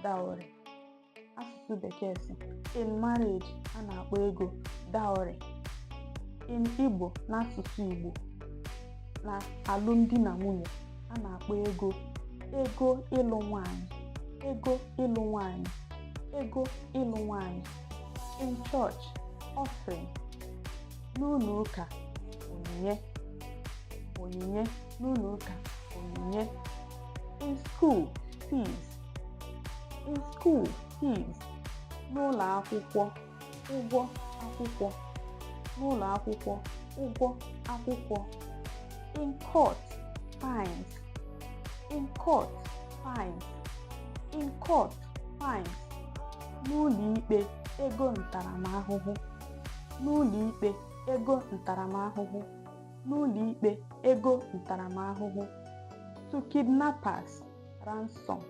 dowry. Asụsụ Bekee sị, in marriage a na-akpọ ego dowry. In Igbo, n'asụsụ Igbo, na alụmdi na nwunye a na-akpọ ego ịlụ nwanyị, ego ịlụ nwanyị, ego ịlụ nwanyị. In church, offering. N'ụlọ ụka, onyinye n'ụlọ ụka, onyinye. In school, fees. In school, fees. N'ụlọ akwụkwọ, ụgwọ akwụkwọ. N'ụlọ akwụkwọ, ụgwọ akwụkwọ. In court, fines. In court, fines. In court, fines. N'ụlọ ikpe, ego ntaramahụhụ. N'ụlọ ikpe, ego ntaramahụhụ. N'ụlọ ikpe, ego ntaramahụhụ. To kidnappers, ransom.